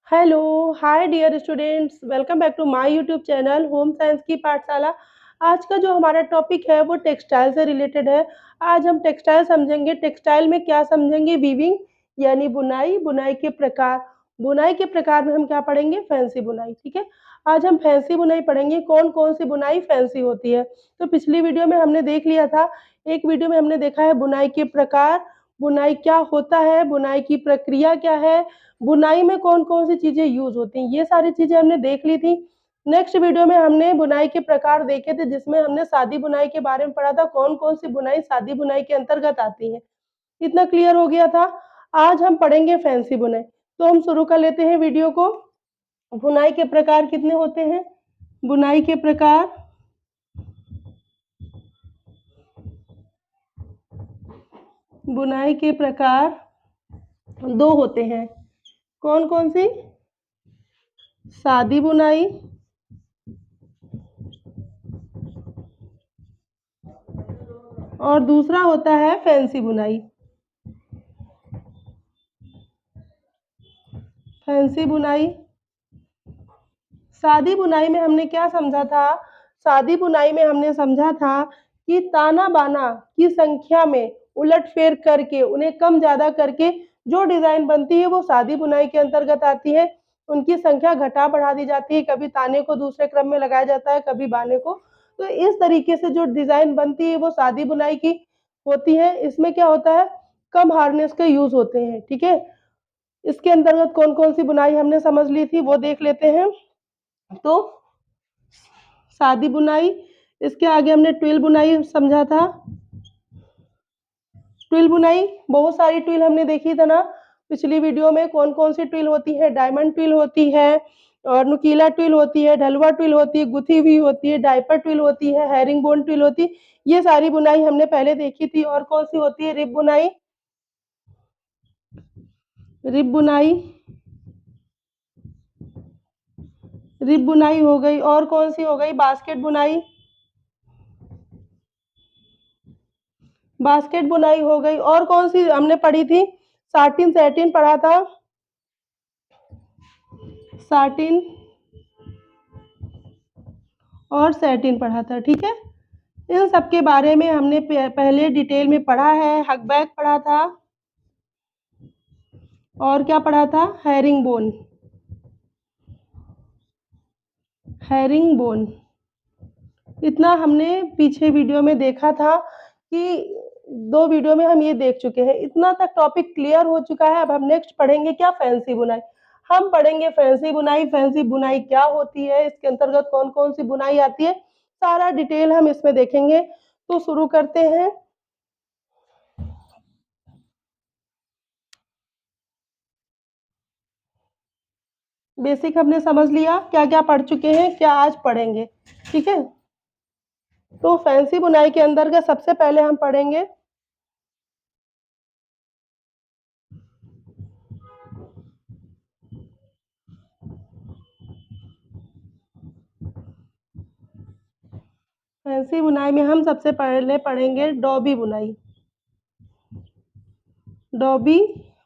Hello, hi dear students, welcome back to my YouTube channel home science की पाठशाला। आज का जो हमारा टॉपिक है वो टेक्सटाइल से रिलेटेड है। आज हम टेक्सटाइल समझेंगे। टेक्सटाइल में क्या समझेंगे? वीविंग यानी बुनाई, बुनाई के प्रकार। बुनाई के प्रकार में हम क्या पढ़ेंगे? फैंसी बुनाई। ठीक है, आज हम फैंसी बुनाई पढ़ेंगे। कौन कौन सी बुनाई फैंसी होती है? तो पिछली वीडियो में हमने देख लिया था। एक वीडियो में हमने देखा है बुनाई के प्रकार, बुनाई क्या होता है, बुनाई की प्रक्रिया क्या है, बुनाई में कौन-कौन सी चीज़ें यूज़ होती हैं, ये सारी चीज़ें हमने देख ली थी। नेक्स्ट वीडियो में हमने बुनाई के प्रकार देखे थे, जिसमें हमने सादी बुनाई के बारे में पढ़ा था, कौन-कौन सी बुनाई सादी बुनाई के अंतर्गत आती है। इतना क्लियर हो गया था। आज हम पढ़ेंगे फैंसी बुनाई। तो हम शुरू कर लेते हैं वीडियो को। बुनाई के प्रकार कितने होते हैं? बुनाई के प्रकार बुनाई के प्रकार 2 होते हैं। कौन-कौन सी? सादी बुनाई और दूसरा होता है फैंसी बुनाई। फैंसी बुनाई, सादी बुनाई में हमने क्या समझा था? सादी बुनाई में हमने समझा था कि ताना बाना की संख्या में उलट-फेर करके, उन्हें कम-ज़्यादा करके जो डिज़ाइन बनती है वो सादी बुनाई के अंतर्गत आती है। उनकी संख्या घटा-बढ़ा दी जाती है, कभी ताने को दूसरे क्रम में लगाया जाता है, कभी बाने को। तो इस तरीके से जो डिज़ाइन बनती है वो सादी बुनाई की होती है। इसमें क्या होता है? कम हार्नेस के यूज़ होते हैं, ठीक है? इसके अंतर्गत कौन-कौन सी बुनाई हमने समझ ली थी, वो देख लेते हैं। तो सादी बुनाई, इसके आगे हमने ट्विल बुनाई समझा था। ट्विल बुनाई, बहुत सारी ट्विल हमने देखी था ना पिछली वीडियो में। कौन-कौन सी ट्विल होती है? डायमंड ट्विल होती है और नुकीला ट्विल होती है, ढलुआ ट्विल होती है, गुथी हुई होती है, डायपर ट्विल होती है, हेरिंगबोन ट्विल होती है। ये सारी बुनाई हमने पहले देखी थी। और कौन-सी होती है? रिब बुनाई। रिब बुनाई, रिब बुनाई हो गई। और कौन-सी हो गई? बास्केट बुनाई। बास्केट बुनाई हो गई। और कौन-सी हमने पढ़ी थी? साटिन सैटिन पढ़ा था। साटिन और सैटिन पढ़ा था, ठीक है? इन सब के बारे में हमने पहले डिटेल में पढ़ा है। हकबैक पढ़ा था और क्या पढ़ा था? हेरिंगबोन। हेरिंगबोन, इतना हमने पीछे वीडियो में देखा था कि 2 वीडियो में हम ये देख चुके हैं। इतना तक टॉपिक क्लियर हो चुका है। अब हम नेक्स्ट पढ़ेंगे क्या? फैंसी बुनाई। हम पढ़ेंगे फैंसी बुनाई। फैंसी बुनाई क्या होती है? इसके अंतर्गत कौन-कौन सी बुनाई आती है? सारा डिटेल हम इसमें देखेंगे। तो शुरू करते हैं। बेसिक हमने समझ लिया, क्या-क्या पढ़ चुके हैं, क्या आज पढ़ेंगे, ठीक है? तो फैंसी बुनाई के अंतर्गत सबसे पहले हम पढ़ेंगे फैंसी बुनाई में हम सबसे पहले पढ़ेंगे डॉबी बुनाई। डॉबी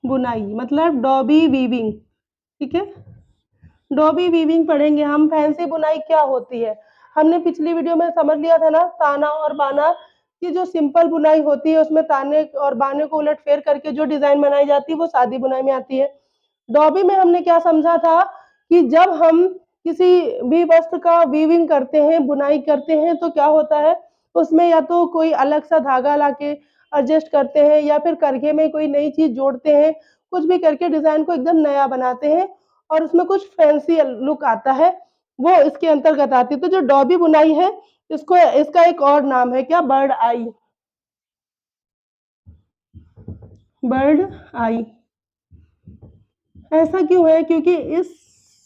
बुनाई मतलब डॉबी वीविंग, ठीक है? डॉबी वीविंग पढ़ेंगे हम। फैंसी बुनाई क्या होती है? हमने पिछली वीडियो में समझ लिया था ना, ताना और बाना की जो सिंपल बुनाई होती है उसमें ताने और बाने को उलट-फेर करके जो डिज़ाइन बनाई जाती है वो सादी बुनाई में आती है। डॉबी में हमने क्या समझा था कि जब हम किसी भी वस्त्र का वीविंग करते हैं, बुनाई करते हैं तो क्या होता है, उसमें या तो कोई अलग सा धागा लाके एडजस्ट करते हैं या फिर करघे में कोई नई चीज़ जोड़ते हैं, कुछ भी करके डिज़ाइन को एकदम नया बनाते हैं और उसमें कुछ फैंसी लुक आता है, वो इसके अंतर्गत आती है। तो जो डॉबी बुनाई है, इसको इसका एक और नाम है क्या? बर्ड आई। बर्ड आई। ऐसा क्यों है? क्योंकि इस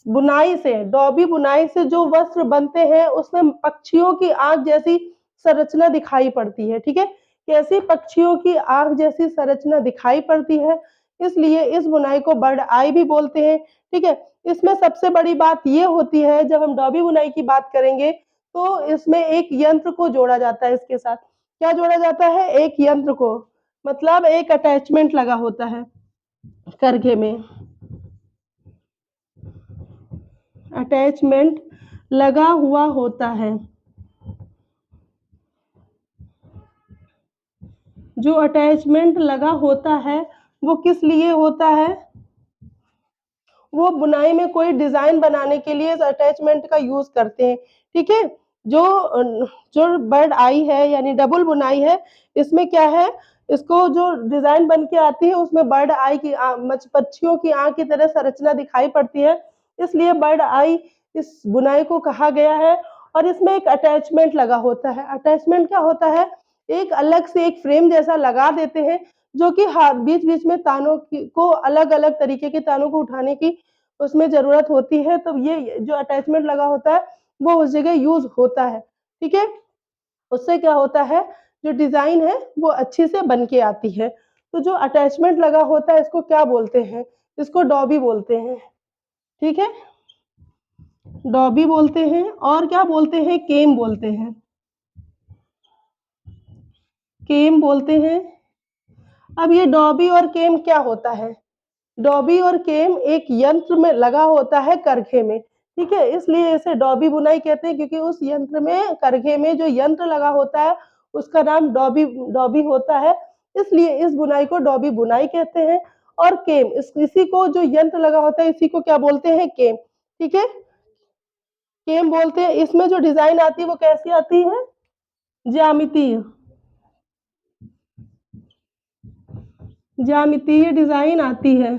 बुनाई से, डॉबी बुनाई से जो वस्त्र बनते हैं उसमें पक्षियों की आँख जैसी संरचना दिखाई पड़ती है, ठीक है? कैसी? पक्षियों की आँख जैसी संरचना दिखाई पड़ती है, इसलिए इस बुनाई को बर्ड आई भी बोलते हैं, ठीक है? इसमें सबसे बड़ी बात ये होती है, जब हम डॉबी बुनाई की बात करेंगे तो इसमें एक यंत्र को जोड़ा जाता है इसके साथ। क्या जोड़ा जाता है? एक यंत्र को, मतलब एक अटैचमेंट लगा होता है करघे में। अटैचमेंट लगा हुआ होता है। जो अटैचमेंट लगा होता है वो किस लिए होता है? वो बुनाई में कोई डिजाइन बनाने के लिए इस अटैचमेंट का यूज करते हैं। ठीक है। जो जो बर्ड आई है यानी डबल बुनाई है, इसमें क्या है, इसको जो डिजाइन बन के आती है उसमें बर्ड आई की पक्षियों की आंख की तरह संरचना दिखाई पड़ती है, इसलिए बर्ड आई इस बुनाई को कहा गया है। और इसमें एक अटैचमेंट लगा होता है। अटैचमेंट क्या होता है? एक अलग से एक फ्रेम जैसा लगा देते हैं, जो कि बीच बीच में तानों को अलग अलग तरीके के तानों को उठाने की उसमें जरूरत होती है, तो ये जो अटैचमेंट लगा होता है वो उस जगह यूज होता है। ठीक है। उससे क्या होता है, जो डिजाइन है वो अच्छी से बन के आती है। तो जो अटैचमेंट लगा होता है इसको क्या बोलते हैं? इसको डॉबी बोलते हैं। ठीक है। डॉबी बोलते हैं। और क्या बोलते हैं? केम बोलते हैं। केम बोलते हैं। अब ये डॉबी और केम क्या होता है? डॉबी और केम एक यंत्र में लगा होता है करघे में। ठीक है। इसलिए इसे डॉबी बुनाई कहते हैं, क्योंकि उस यंत्र में करघे में जो यंत्र लगा होता है उसका नाम डॉबी डॉबी होता है, इसलिए इस बुनाई को डॉबी बुनाई कहते हैं। और केम इसी को जो यंत्र लगा होता है इसी को क्या बोलते हैं? केम। ठीक है। केम बोलते हैं। इसमें जो डिजाइन आती है वो कैसी आती है? ज्यामितीय। ज्यामितीय डिजाइन आती है।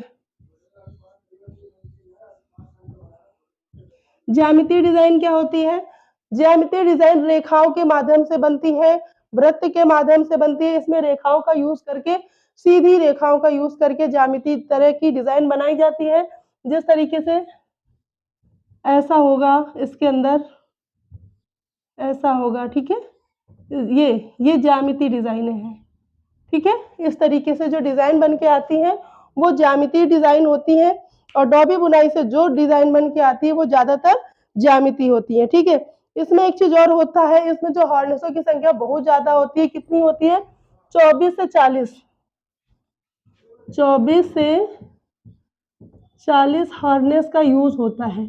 ज्यामितीय डिजाइन क्या होती है? ज्यामितीय डिजाइन रेखाओं के माध्यम से बनती है, वृत्त के माध्यम से बनती है। इसमें रेखाओं का यूज करके, सीधी रेखाओं का यूज करके ज्यामितीय तरह की डिजाइन बनाई जाती है। जिस तरीके से ऐसा होगा, इसके अंदर ऐसा होगा। ठीक है। ये ज्यामितीय डिजाइन है। ठीक है। इस तरीके से जो डिजाइन बन के आती है वो ज्यामितीय डिजाइन होती है। और डॉबी बुनाई से जो डिजाइन बन के आती है वो ज्यादातर ज्यामितीय होती है। ठीक है। इसमें एक चीज और होता है, इसमें जो हॉर्नेसों की संख्या बहुत ज्यादा होती है। कितनी होती है? 24 से 40। 24 से 40 हॉर्नेस का यूज होता है।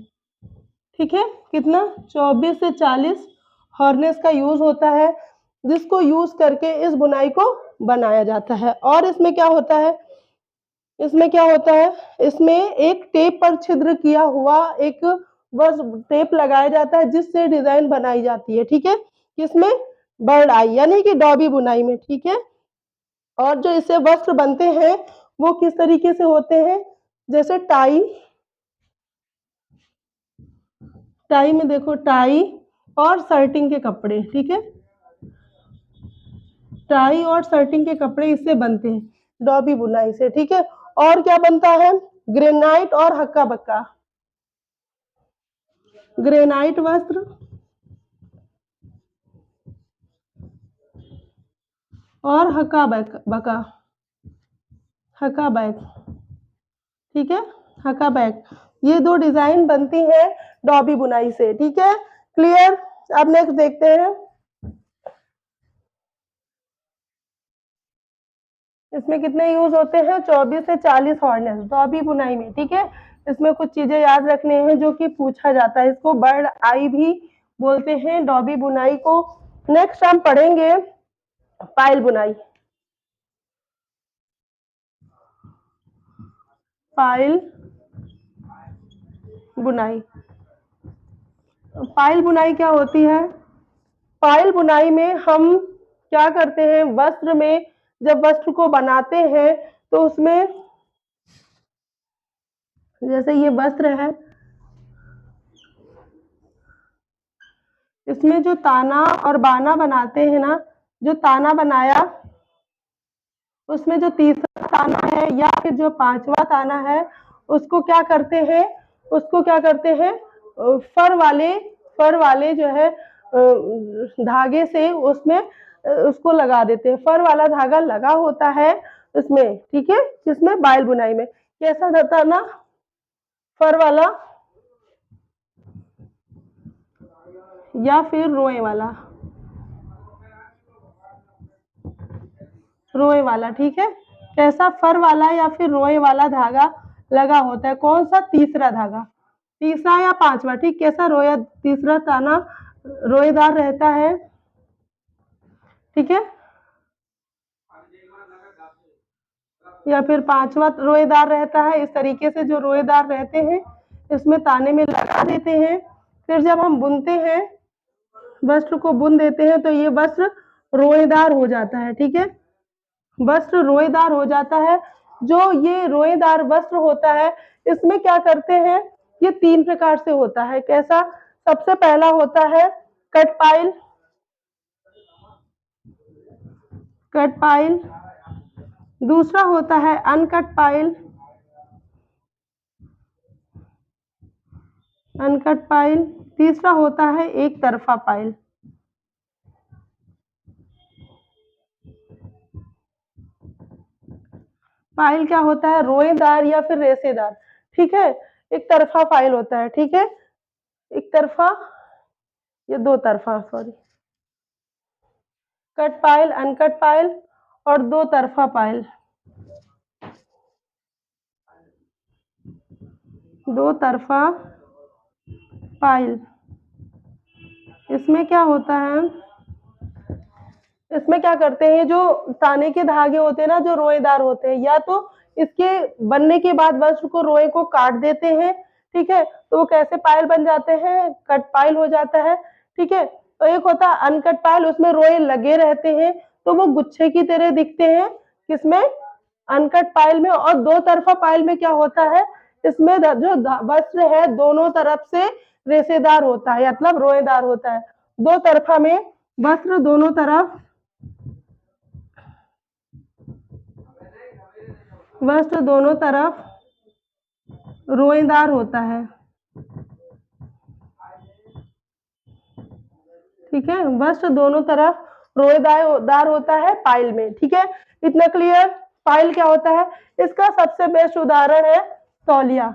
ठीक है। कितना? 24 से 40 हॉर्नेस का यूज होता है, जिसको यूज करके इस बुनाई को बनाया जाता है। और इसमें क्या होता है? इसमें क्या होता है? इसमें एक टेप पर छिद्र किया हुआ एक बस टेप लगाया जाता है, जिससे डिजाइन बनाई जाती है। ठीक है। किसमें? बर्ड आई यानी कि डॉबी बुनाई में। ठीक है। और जो इससे वस्त्र बनते हैं वो किस तरीके से होते हैं? जैसे टाई। टाई में देखो, टाई और शर्टिंग के कपड़े। ठीक है। टाई और शर्टिंग के कपड़े इससे बनते हैं डॉबी बुनाई से। ठीक है। और क्या बनता है? ग्रेनाइट और हक्का बक्का। ग्रेनाइट वस्त्र और हक्का बका। हक्का बैक। ठीक है। हक्का बैक। ये दो डिजाइन बनती है डॉबी बुनाई से। ठीक है। क्लियर? अब नेक्स्ट देखते हैं। इसमें कितने यूज होते हैं? 24 से 40 हॉर्नेस डॉबी बुनाई में। ठीक है। इसमें कुछ चीजें याद रखने हैं जो कि पूछा जाता है। इसको बर्ड आई भी बोलते हैं, डॉबी बुनाई को। नेक्स्ट हम पढ़ेंगे पायल बुनाई। पायल बुनाई। पायल बुनाई क्या होती है? पायल बुनाई में हम क्या करते हैं, वस्त्र में जब वस्त्र को बनाते हैं तो उसमें, जैसे ये वस्त्र है, इसमें जो ताना और बाना बनाते हैं ना, जो ताना बनाया उसमें जो तीसरा ताना है या फिर जो पांचवा ताना है उसको क्या करते हैं, उसको क्या करते हैं, फर वाले जो है धागे से उसमें उसको लगा देते हैं। फर वाला धागा लगा होता है इसमें। ठीक है। जिसमें बायल बुनाई में कैसा रहता ना, फर वाला या फिर रोए वाला। रोए वाला। ठीक है। कैसा? फर वाला या फिर रोए वाला धागा लगा होता है। कौन सा? तीसरा धागा। तीसरा या पांचवा, ठीक, कैसा रोया, तीसरा ताना रोएदार रहता है, ठीक है, या फिर पांचवा रोएदार रहता है। इस तरीके से जो रोएदार रहते हैं इसमें ताने में लगा देते हैं। फिर जब हम बुनते हैं, वस्त्र को बुन देते हैं, तो ये वस्त्र रोएदार हो जाता है, ठीक है, वस्त्र रोएदार हो जाता है। जो ये रोएदार वस्त्र होता है, इसमें क्या करते हैं, ये 3 प्रकार से होता है। कैसा? सबसे पहला होता है कट पाइल, कट पाइल, दूसरा होता है अनकट पाइल, अनकट पाइल, तीसरा होता है एक तरफा पाइल। पाइल क्या होता है? रोएदार या फिर रेशेदार, ठीक है, एक तरफा पाइल होता है, ठीक है, एक तरफा या दो तरफा, sorry, cut pile, uncut pile और दो तरफा पाइल, दो तरफा पाइल। इसमें क्या होता है, इसमें क्या करते हैं, जो ताने के धागे होते हैं ना, जो रोएदार होते हैं, या तो इसके बनने के बाद वस्त्र को, रोए को काट देते हैं, ठीक है, तो वो कैसे पायल बन जाते हैं, कट पाइल हो जाता है, ठीक है। तो एक होता है अनकट पाइल, उसमें रोए लगे रहते हैं, तो वो गुच्छे की तरह दिखते हैं, किसमें, अनकट पाइल में। और दो तरफा पाइल में क्या होता है, इसमें जो वस्त्र है दोनों तरफ से रेशेदार होता है, मतलब रोएदार होता है। दो तरफा में वस्त्र दोनों तरफ, वस्त्र दोनों तरफ रोएदार होता है, ठीक है, वस्त्र दोनों तरफ रोएदार होता है पाइल में, ठीक है, इतना क्लियर। पाइल क्या होता है, इसका सबसे बेस्ट उदाहरण है तौलिया,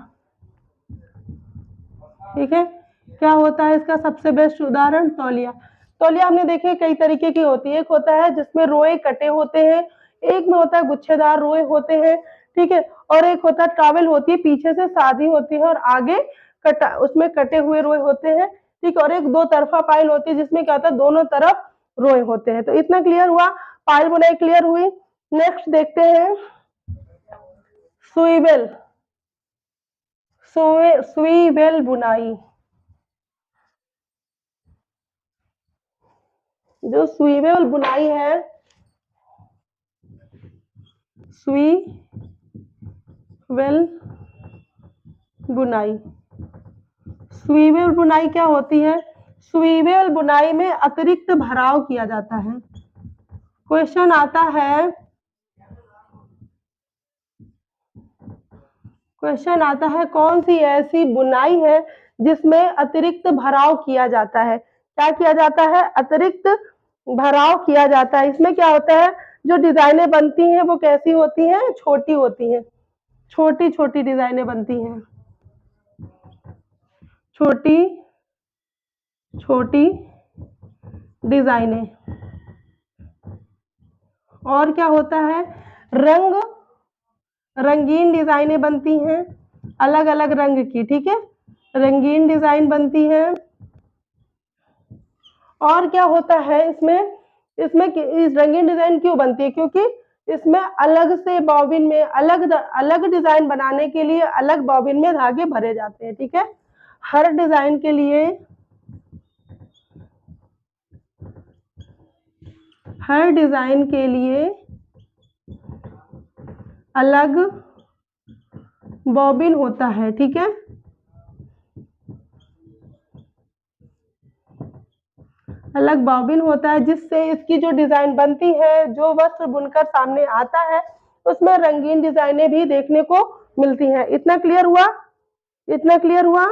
ठीक है, क्या होता है इसका सबसे बेस्ट उदाहरण, तौलिया। तौलिया हमने देखे कई तरीके की होती है, एक होता है जिसमें रोए कटे होते हैं, एक में होता है गुच्छेदार रोए होते हैं, ठीक है, और एक होता है टॉवेल होती है, पीछे से सादी होती है और आगे कटा, उसमें कटे हुए रोए होते हैं, ठीक, और एक दो तरफा पाइल होती है जिसमें क्या होता है, दोनों तरफ रोए होते हैं। तो इतना क्लियर हुआ, पाइल बुनाई क्लियर हुई। नेक्स्ट देखते हैं सुईवेल, सुईवेल बुनाई। जो सुईवेल बुनाई है, सुईवेल बुनाई, सुईवेल बुनाई क्या होती है, सुईवेल बुनाई में अतिरिक्त भराव किया जाता है। क्वेश्चन आता है, क्वेश्चन आता है कौन सी ऐसी बुनाई है जिसमें अतिरिक्त भराव किया जाता है। क्या किया जाता है, अतिरिक्त भराव किया जाता है। इसमें क्या होता है, जो डिजाइनें बनती हैं वो कैसी होती हैं, छोटी होती हैं, छोटी छोटी डिजाइनें बनती हैं, छोटी छोटी डिजाइनें। और क्या होता है, रंगीन डिजाइनें बनती हैं, अलग अलग रंग की, ठीक है, रंगीन डिजाइन बनती है। और क्या होता है इसमें, इसमें इस रंगीन डिजाइन क्यों बनती है, क्योंकि इसमें अलग से बॉबिन में अलग अलग डिजाइन बनाने के लिए अलग बॉबिन में धागे भरे जाते हैं, ठीक है, हर डिजाइन के लिए, हर डिजाइन के लिए अलग बॉबिन होता है, ठीक है, अलग बॉबिन होता है, जिससे इसकी जो डिजाइन बनती है, जो वस्त्र बुनकर सामने आता है, उसमें रंगीन डिजाइनें भी देखने को मिलती हैं। इतना क्लियर हुआ, इतना क्लियर हुआ।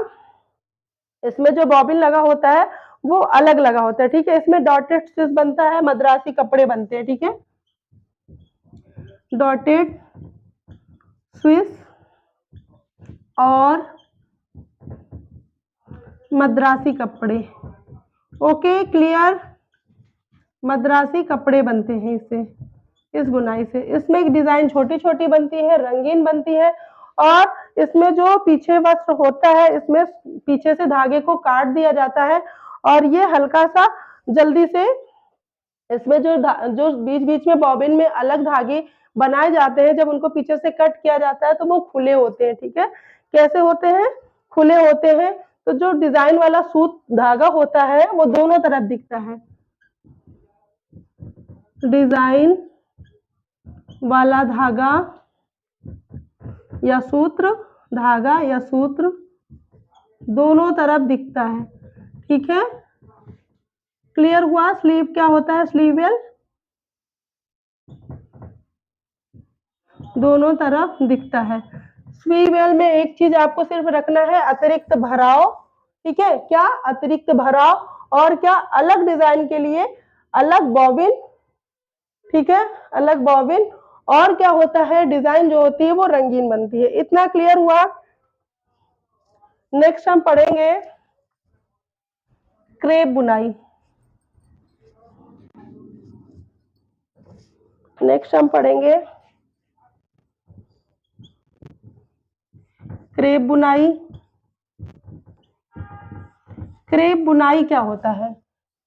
इसमें जो बॉबिन लगा होता है वो अलग लगा होता है, ठीक है, इसमें डॉटेड स्टिच बनता है, मद्रासी कपड़े बनते हैं, ठीक है, डॉटेड स्विच और मद्रासी कपड़े, ओके क्लियर, मद्रासी कपड़े बनते हैं इससे, इस बुनाई से। इसमें एक डिजाइन छोटी छोटी बनती है, रंगीन बनती है, और इसमें जो पीछे वस्त्र होता है, इसमें पीछे से धागे को काट दिया जाता है और ये हल्का सा जल्दी से इसमें जो बीच-बीच में बॉबिन में अलग धागे बनाए जाते हैं, जब उनको पीछे से कट किया जाता है तो वो खुले होते हैं, ठीक है? कैसे होते हैं? खुले होते हैं। तो जो डिज़ाइन वाला सूत धागा होता है, वो दोनों तरफ दिखता है। डिज़ाइन वाला धागा या सूत्र, धागा या सूत्र दोनों तरफ दिखता है, ठीक है? क्लियर हुआ? स्लीव क्या होता है? स्लीववेल दोनों तरफ दिखता है। स्लीववेल में एक चीज आपको सिर्फ रखना है, अतिरिक्त भराव, ठीक है? क्या? अतिरिक्त भराव और क्या? अलग डिजाइन के लिए अलग बॉबिन, ठीक है? अलग बॉबिन और क्या होता है, डिजाइन जो होती है वो रंगीन बनती है। इतना क्लियर हुआ? नेक्स्ट हम पढ़ेंगे क्रेप बुनाई। नेक्स्ट हम पढ़ेंगे क्रेप बुनाई। क्रेप बुनाई क्या होता है?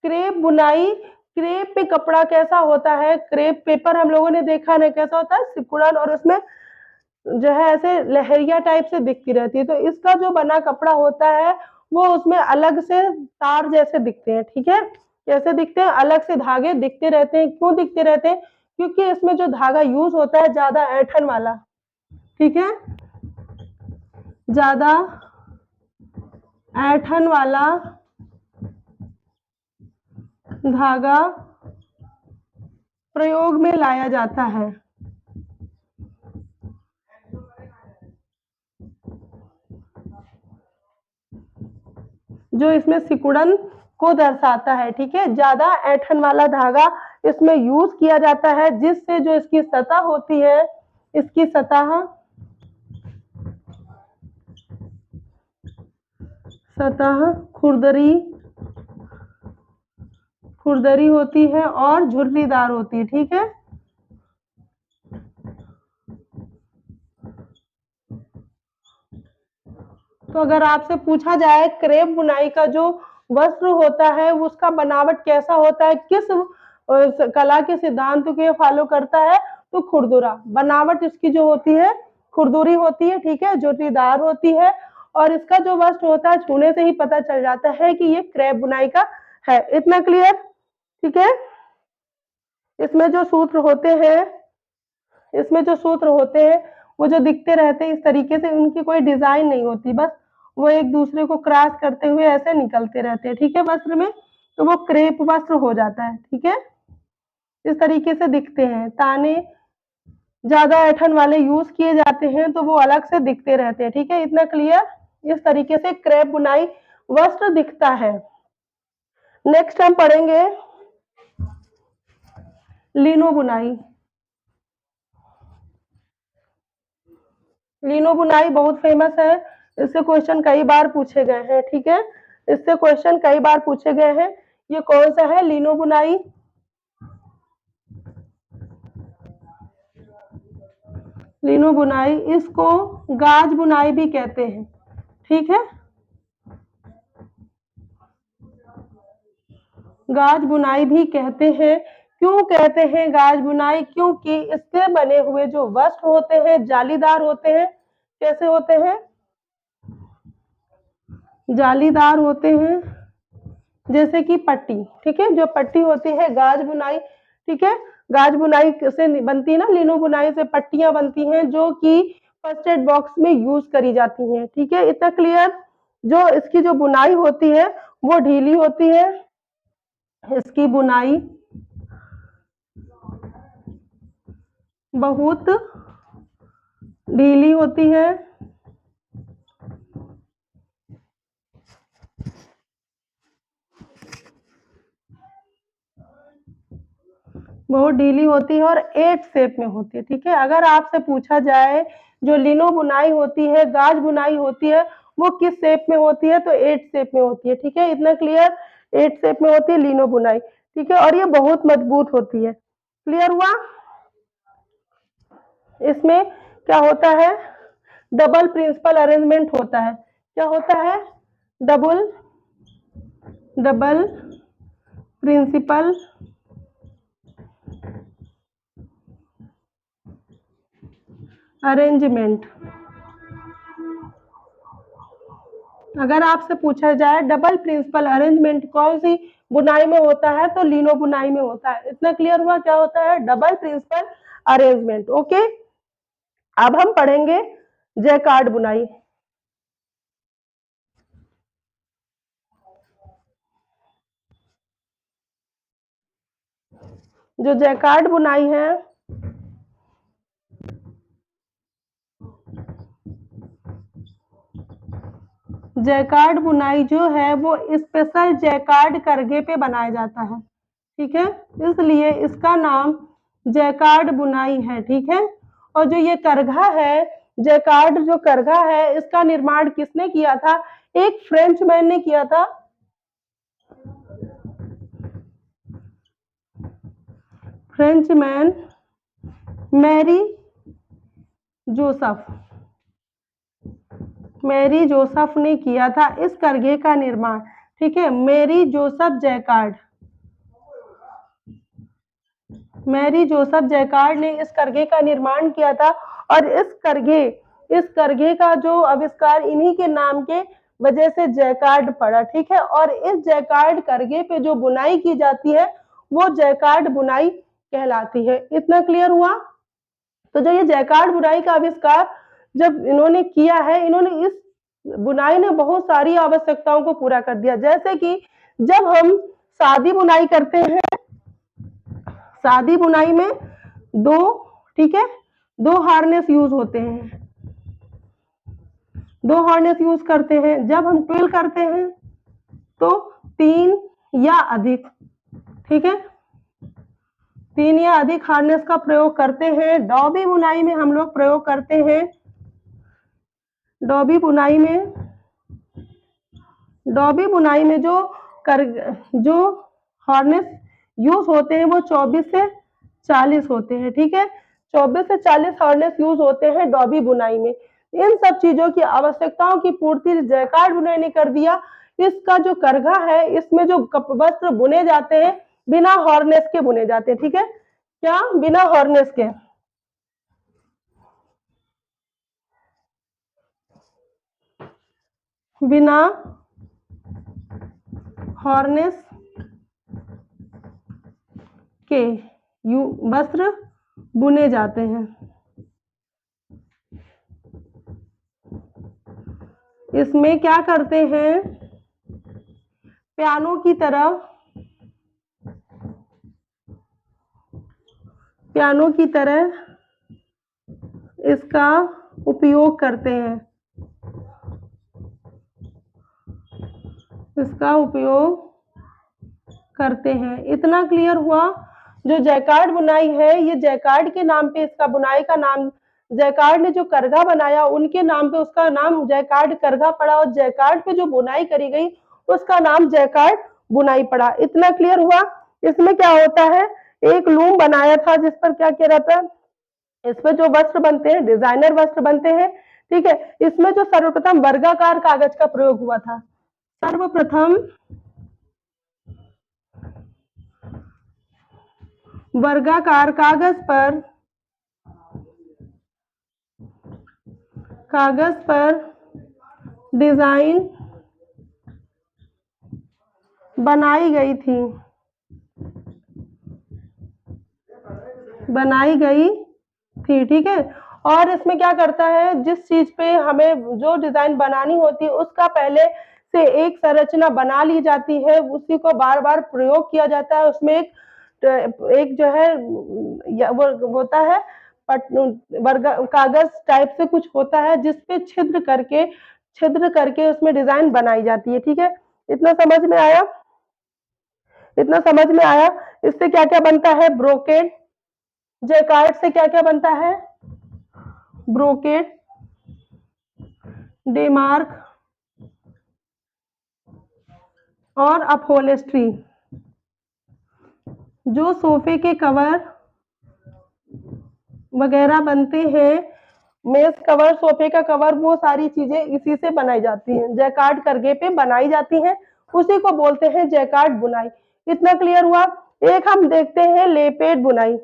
क्रेप बुनाई, क्रेप पे कपड़ा कैसा होता है? क्रेप पेपर हम लोगों ने देखा ना, कैसा होता है? सिकुड़न, और उसमें जो है ऐसे लहरिया टाइप से दिखती रहती है। तो इसका जो बना कपड़ा होता है वो उसमें अलग से तार जैसे दिखते हैं, ठीक है? कैसे दिखते हैं? अलग से धागे दिखते रहते हैं। क्यों दिखते रहते हैं? क्योंकि इसमें जो धागा यूज होता है ज्यादा ऐंठन वाला, ठीक है? ज्यादा ऐंठन वाला धागा प्रयोग में लाया जाता है। जो इसमें सिकुड़न को दर्शाता है, ठीक है? ज्यादा ऐंठन वाला धागा इसमें यूज किया जाता है, जिससे जो इसकी सतह होती है, इसकी सतह खुरदरी होती है और झुर्रीदार होती है, ठीक है? तो अगर आपसे पूछा जाए क्रेप बुनाई का जो वस्त्र होता है उसका बनावट कैसा होता है, किस कला के सिद्धांत को फॉलो करता है, तो खुरदुरा बनावट इसकी जो होती है खुरदुरी होती है, ठीक है? झुर्रीदार होती है और इसका जो वस्त्र होता है छूने से ही पता चल जाता है कि ये क्रेप बुनाई का है। इतना क्लियर? ठीक है? इसमें जो सूत्र होते हैं, इसमें जो सूत्र होते हैं वो जो दिखते रहते हैं इस तरीके से, उनकी कोई डिजाइन नहीं होती, बस वो एक दूसरे को क्रॉस करते हुए ऐसे निकलते रहते हैं, ठीक है? वस्त्र में, तो वो क्रेप वस्त्र हो जाता है, ठीक है? इस तरीके से दिखते हैं। ताने ज्यादा ऐठन वाले यूज किए जाते हैं तो वो अलग से दिखते रहते हैं, ठीक है? इतना क्लियर? इस तरीके से क्रेप बुनाई वस्त्र दिखता है। नेक्स्ट हम पढ़ेंगे लिनो बुनाई। लिनो बुनाई बहुत फेमस है, इससे क्वेश्चन कई बार पूछे गए हैं, ठीक है? इससे क्वेश्चन कई बार पूछे गए हैं। ये कौन सा है? लिनो बुनाई। लिनो बुनाई, इसको गाज बुनाई भी कहते हैं, ठीक है? गाज बुनाई भी कहते हैं। क्यों कहते हैं गाज बुनाई? क्योंकि इससे बने हुए जो वस्त्र होते हैं जालीदार होते हैं। कैसे होते हैं? जालीदार होते हैं, जैसे कि पट्टी, ठीक है? जो पट्टी होती है गाज बुनाई, ठीक है? गाज बुनाई से बनती है ना, लिनो बुनाई से पट्टियां बनती हैं जो कि फर्स्ट एड बॉक्स में यूज करी जाती हैं, ठीक है? इतना क्लियर? जो इसकी जो बुनाई होती है वो ढीली होती है, इसकी बुनाई बहुत ढीली होती है, बहुत ढीली होती है और एट शेप में होती है, ठीक है? अगर आपसे पूछा जाए जो लिनो बुनाई होती है, गाज बुनाई होती है, वो किस शेप में होती है, तो एट शेप में होती है, ठीक है? इतना क्लियर? एट शेप में होती है लिनो बुनाई, ठीक है? और ये बहुत मजबूत होती है। क्लियर हुआ? इसमें क्या होता है? डबल प्रिंसिपल अरेंजमेंट होता है। क्या होता है? Double double principal arrangement. अगर आपसे पूछा जाए डबल प्रिंसिपल अरेंजमेंट कौन सी बुनाई में होता है, तो लिनो बुनाई में होता है। इतना क्लियर हुआ क्या होता है डबल प्रिंसिपल अरेंजमेंट। ओके, अब हम पढ़ेंगे जैकार्ड बुनाई। जो जैकार्ड बुनाई है, जैकार्ड बुनाई जो है वो स्पेशल जैकार्ड करघे पे बनाया जाता है। ठीक है, इसलिए इसका नाम जैकार्ड बुनाई है। ठीक है, और जो ये करघा है, जैकार्ड जो करघा है, इसका निर्माण किसने किया था? एक फ्रेंच मैन ने किया था। French man Marie Joseph, Marie Joseph ने किया था इस करघे का निर्माण। ठीक है, Marie Joseph Jacquard, Marie Joseph Jacquard ने इस करघे का निर्माण किया था। और इस करघे का जो आविष्कार इन्हीं के नाम के वजह से जैकार्ड पड़ा। ठीक है, और इस जैकार्ड करघे पे जो बुनाई की जाती है वो जैकार्ड बुनाई कहलाती है। इतना क्लियर हुआ? तो जो ये जैकार्ड बुनाई का आविष्कार जब इन्होंने किया है, इन्होंने इस बुनाई ने बहुत सारी आवश्यकताओं को पूरा कर दिया। जैसे कि जब हम सादी बुनाई करते हैं, सादी बुनाई में दो, ठीक है, दो हार्नेस यूज होते हैं, दो हार्नेस यूज करते हैं। जब हम ट्विल करते हैं तो 3 या अधिक, ठीक है, 3 या अधिक हार्नेस का प्रयोग करते हैं। डॉबी बुनाई में हम लोग प्रयोग करते हैं, डॉबी बुनाई में, डॉबी बुनाई में जो हार्नेस यूज होते हैं वो 24 से 40 होते हैं। ठीक है, 24 से 40 हार्नेस यूज होते हैं डॉबी बुनाई में। इन सब चीजों की आवश्यकताओं की पूर्ति जैकार्ड बुनाई ने कर दिया। इसका जो करघा है, इसमें जो वस्त्र बुने जाते हैं बिना हार्नेस के बुने जाते हैं। ठीक है, क्या? बिना हार्नेस के। बिना हार्नेस के वस्त्र बुने जाते हैं। इसमें क्या करते हैं? पियानो की तरह, पियानो की तरह इसका उपयोग करते हैं, इसका उपयोग करते हैं। इतना क्लियर हुआ? जो जैकार्ड बुनाई है, ये जैकार्ड के नाम पे इसका बुनाई का नाम, जैकार्ड ने जो करघा बनाया उनके नाम पे उसका नाम जैकार्ड करघा पड़ा, और जैकार्ड पे जो बुनाई करी गई उसका नाम जैकार्ड बुनाई पड़ा। इतना क्लियर हुआ? इसमें क्या होता है? एक लूम बनाया था जिस पर क्या किया जाता है, इस पर जो वस्त्र बनते हैं, डिजाइनर वस्त्र बनते हैं। ठीक है, इसमें जो सर्वप्रथम वर्गाकार कागज का प्रयोग हुआ था, सर्वप्रथम वर्गाकार कागज पर डिजाइन बनाई गई थी, बनाई गई थी। ठीक है, और इसमें क्या करता है, जिस चीज पे हमें जो डिजाइन बनानी होती है उसका पहले से एक संरचना बना ली जाती है, उसी को बार बार प्रयोग किया जाता है। उसमें एक जो है वो होता है वर्ग कागज टाइप से कुछ होता है जिसपे छिद्र करके उसमें डिजाइन बनाई जाती है। ठीक है, इतना समझ में आया? इतना समझ में आया? इससे क्या क्या बनता है? ब्रोकेड, जैकार्ड से क्या क्या बनता है? ब्रोकेड, डेमार्क और अपहोल्स्ट्री। जो सोफे के कवर वगैरह बनते हैं मेज कवर, सोफे का कवर, वो सारी चीजें इसी से बनाई जाती हैं, जैकार्ड करगे पे बनाई जाती हैं, उसी को बोलते हैं जैकार्ड बुनाई। इतना क्लियर हुआ। एक हम देखते हैं लेपेट बुनाई।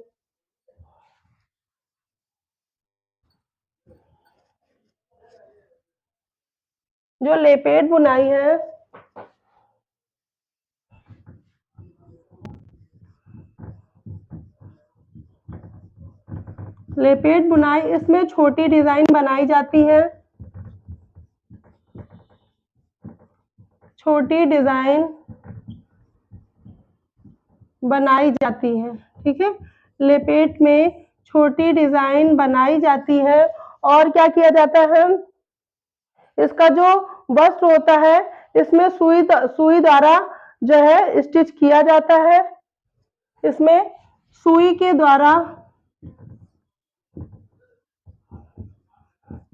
जो लेपेट बुनाई है, लेपेट बुनाई, इसमें छोटी डिजाइन बनाई जाती है, छोटी डिजाइन बनाई जाती है। ठीक है, लेपेट में छोटी डिजाइन बनाई जाती है। और क्या किया जाता है, इसका जो वस्त्र होता है, इसमें सुई द्वारा जो है स्टिच किया जाता है, इसमें सुई के द्वारा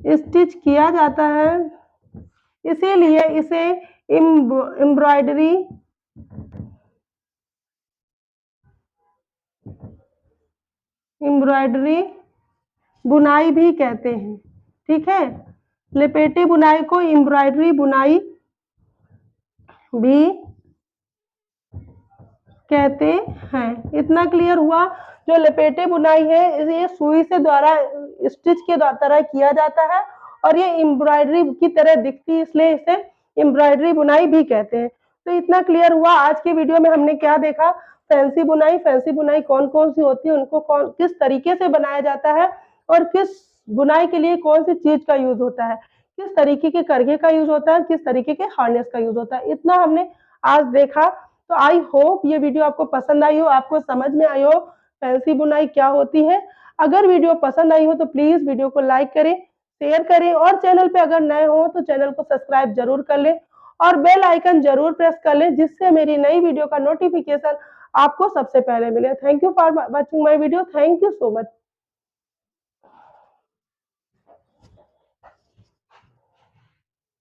स्टिच किया जाता है, इसीलिए इसे एम्ब्रॉयडरी एम्ब्रॉयडरी बुनाई भी कहते हैं। ठीक है, लपेटे बुनाई को एम्ब्रॉयडरी बुनाई भी कहते हैं। इतना क्लियर हुआ। जो लपेटे बुनाई है, ये सुई से द्वारा स्टिच के तरह किया जाता है, और ये एम्ब्रॉयडरी की तरह दिखती है, इसलिए इसे एम्ब्रॉयडरी बुनाई भी कहते हैं। तो इतना क्लियर हुआ। आज के वीडियो में हमने क्या देखा, फैंसी बुनाई। फैंसी बुनाई कौन कौन सी होती है, उनको किस तरीके से बनाया जाता है, और किस बुनाई के लिए कौन सी चीज का यूज होता है, किस तरीके के करघे का यूज होता है, किस तरीके के हार्नेस का यूज होता है, इतना हमने आज देखा। तो आई होप ये वीडियो आपको पसंद आई हो, आपको समझ में आई हो फैंसी बुनाई क्या होती है। अगर वीडियो पसंद आई हो तो प्लीज वीडियो को लाइक करें, शेयर करें, और चैनल पे अगर नए हो तो चैनल को सब्सक्राइब जरूर कर लें, और बेल आइकन जरूर प्रेस कर लें, जिससे मेरी नई वीडियो का नोटिफिकेशन आपको सबसे पहले मिले। Thank you for watching my video. Thank you so much.